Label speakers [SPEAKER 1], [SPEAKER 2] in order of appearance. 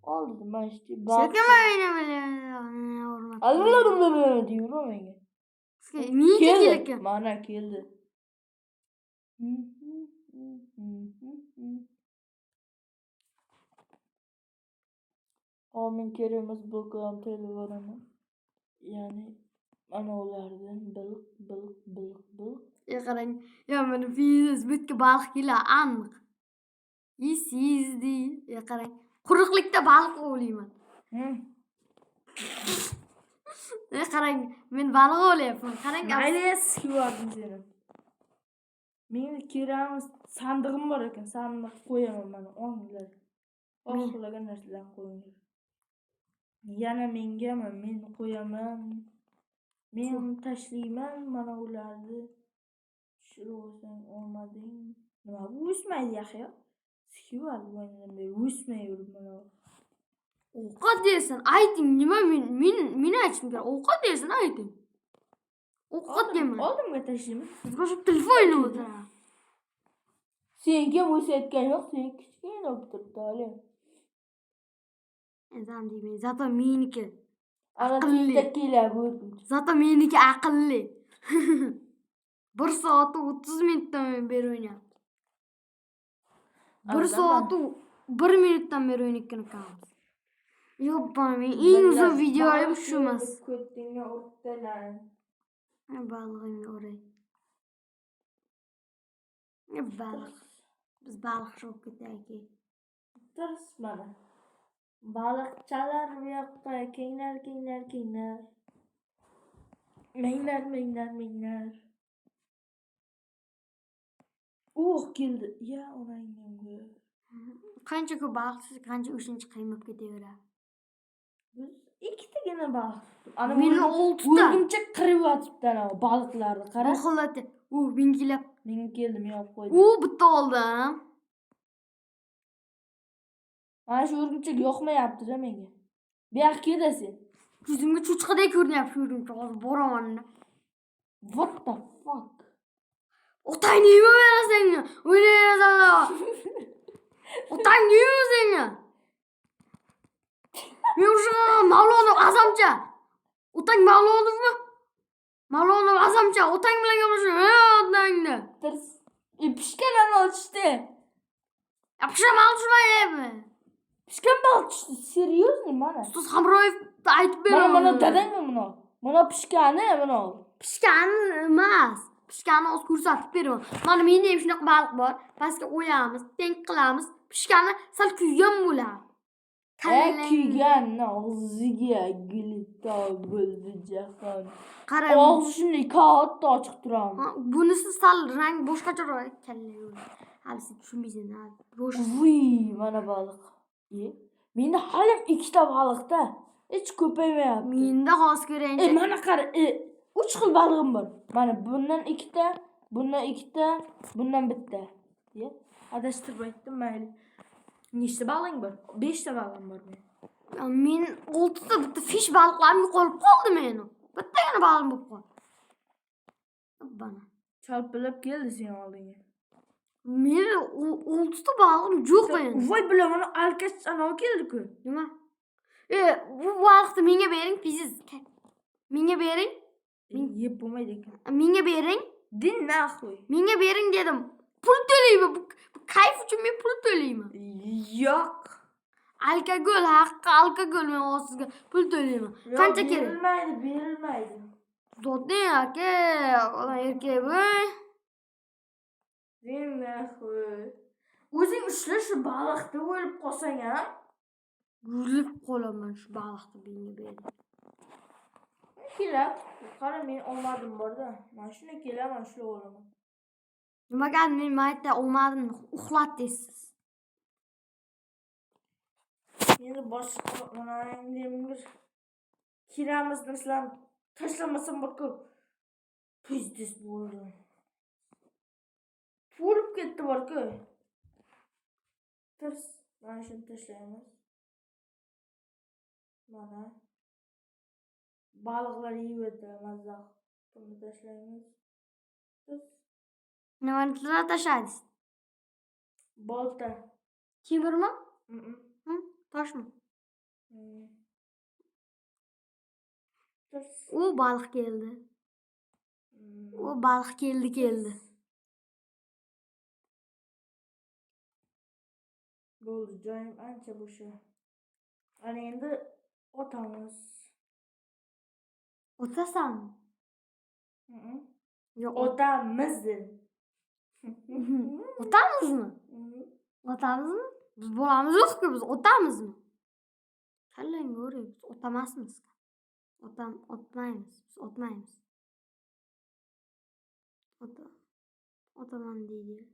[SPEAKER 1] Oldu ben işte
[SPEAKER 2] Şaka
[SPEAKER 1] baktım.
[SPEAKER 2] mı oynamalı?
[SPEAKER 1] Alırım diyorum ben.
[SPEAKER 2] Niye
[SPEAKER 1] Keldi.
[SPEAKER 2] çekilir?
[SPEAKER 1] Mana keldi. Amin keremiz bakalım telefonuna. Yani ana olardan balık.
[SPEAKER 2] Ya qarang, ya mana Facebookga baliq kelar aniq. Siz değil. Ya qarang, quruqlikda baliq ovlayman. Ya qarang, men baliq ovlayapman. Qarang,
[SPEAKER 1] Mayli sikyordum seni. Meni keramiz sandig'im bor ekan, sandiqqa qo'yaman mana o'nglar. Xohlagan narsalarni qo'yinglar. Yana mengami, men qo'yaman. Men tashlayman mana ularni. Shirosang olmading. Nima bu o'smaydi yaxya? Sikyord bundan beri o'smayverib mana.
[SPEAKER 2] ovqat deysan, ayting. Nima men aytishim kerak? Ovqat deysan, ayting. Ovqat dema.
[SPEAKER 1] Oldimga tashlayman.
[SPEAKER 2] Bizga telefon o'ynab o'tiradi.
[SPEAKER 1] Senga o'sayotgan yo'q, sen kichkina bo'lib turibdi hali.
[SPEAKER 2] Zam deyman. Zato meniki.
[SPEAKER 1] Ana
[SPEAKER 2] Aqlli.
[SPEAKER 1] tezda keladi.
[SPEAKER 2] Zato meniki aqlli. 1 soat 30 minutdan beri o'ynayapti. 1 soat 1 minutdan beri o'ynayotgan ekanmiz. Yo'q, men eng uzun videoyim shu emas.
[SPEAKER 1] Ko'tingga urdilar.
[SPEAKER 2] Balig'ingni uray. Baliq. Biz baliqchi bo'lib ketaylik.
[SPEAKER 1] Turs mana. Baliqchalar bu yoqqa kenglar. Minglar. Keldi. Ya onangga.
[SPEAKER 2] Qancha ko'p baliqsiz, qancha o'shancha qaymab ketaveradi.
[SPEAKER 1] Biz ikkitagina baliq tutdik. Ana
[SPEAKER 2] Meni 6 ta.
[SPEAKER 1] o'rgimchak qirib yotibdi ana baliqlarni qara.
[SPEAKER 2] Oxirlati. Mingilab.
[SPEAKER 1] Menga keldi, men olib qo'ydim.
[SPEAKER 2] Bitta oldim.
[SPEAKER 1] Mana shu o'rgimchak yoqmayapti-da menga. Bu yoqqa kelasan.
[SPEAKER 2] Ko'zimga cho'chqadek ko'rinyapti o'rgimchak. Hozir boraman.
[SPEAKER 1] What the fuck?
[SPEAKER 2] Otangni yeyverasan. O'ynayapsan. Otangni yeyverasan. Men o'sha Mavlonov azamcha. Otang Mavlonovmi? Mavlonov azamcha. Otang bilan gaplashib, otangni.
[SPEAKER 1] Tirs. Pishkanlarni olishdi.
[SPEAKER 2] Pishgan olishmayapmi?
[SPEAKER 1] Pishkan baliq tushdi. Серьезно mana?
[SPEAKER 2] Ustoz Hamroyev aytib beraman.
[SPEAKER 1] Mana dadangmi buni? Mana pishgani buni.
[SPEAKER 2] Pishgani emas. Pishgani hozir ko'rsatib beraman. Mana menda ham shunaqa baliq bor. Pastga qo'yamiz, teng qilamiz. Pishgani sal kuygan bo'ladi.
[SPEAKER 1] Kuyganni og'ziga gilita bo'ldi jahon.
[SPEAKER 2] Qarang.
[SPEAKER 1] Og'zi shunday katta ochiq turadi.
[SPEAKER 2] Bunisi sal rang boshqacharoq kalla. Hali siz tushunmaysiz.
[SPEAKER 1] Vuy, mana baliq. Menda hali 2 ta baliqda. Hech ko'paymayapti.
[SPEAKER 2] Menda hozir ko'rayinchi.
[SPEAKER 1] Mana qara, 3 xil balig'im bor. Mana bundan 2 ta, bundan 2 ta, bundan bitta. Adashtirib aytdim, mayli. Nechta balig'ing bor? 5 ta balig'im bor men.
[SPEAKER 2] Men 6 ta bitta fish baliqlarim yo'qolib qoldi meni. Bittagina balig'im bo'lib qoldi. Bana.
[SPEAKER 1] Chalpilab keldi sen oldingga.
[SPEAKER 2] Meni 6 ta balig'im yo'q meni.
[SPEAKER 1] Voy bilan mana alkash anov keldi-ku.
[SPEAKER 2] Nima? Bu baliqni menga bering, piziz. Menga bering.
[SPEAKER 1] Yeb bo'lmaydi ekan.
[SPEAKER 2] Menga bering.
[SPEAKER 1] Din naxuy.
[SPEAKER 2] Menga bering dedim. Pul to'layman. Bu kayf uchun men pul to'layman.
[SPEAKER 1] Yo'q.
[SPEAKER 2] Alkogol, haqqi alkogol, men hozirga pul to'layman. Qancha kerak?
[SPEAKER 1] Berilmaydi.
[SPEAKER 2] Zotning aka, ona erkak bu.
[SPEAKER 1] Din naxuy. O'zing ushla shu baliqni o'lib qolsang ham.
[SPEAKER 2] O'lib qolaman shu baliqni menga bering.
[SPEAKER 1] Kelab, qara men olmadim borda. Mana shuni kelaman, shu olaman.
[SPEAKER 2] Nimaga men maytda olmadim, uxlat deysiz.
[SPEAKER 1] Endi boshqa mana endi kiramizni sizlar tashlamasam borku. Pizdis bo'ldi. Bo'lib ketdi borku. Tirs, mana shuni tashlaymiz. Mana baliqlar yeydi mazza. Buni tashlaymiz.
[SPEAKER 2] Nimani tashlaysiz?
[SPEAKER 1] Bolta.
[SPEAKER 2] Temirmi?
[SPEAKER 1] Toshmi?
[SPEAKER 2] O balık geldi. O balık geldi.
[SPEAKER 1] Bo'ldi, joyim ancha bo'sha. Ana endi otamiz.
[SPEAKER 2] Otasanmi? Yo'q.
[SPEAKER 1] Otamiz.
[SPEAKER 2] Otamizmi? Otamizmi? Biz bolamiz yo'q-ku, biz otamizmi? Kallangga uray, biz otamasmiz. Otmaymiz. Biz otmaymiz. Otaman deydi.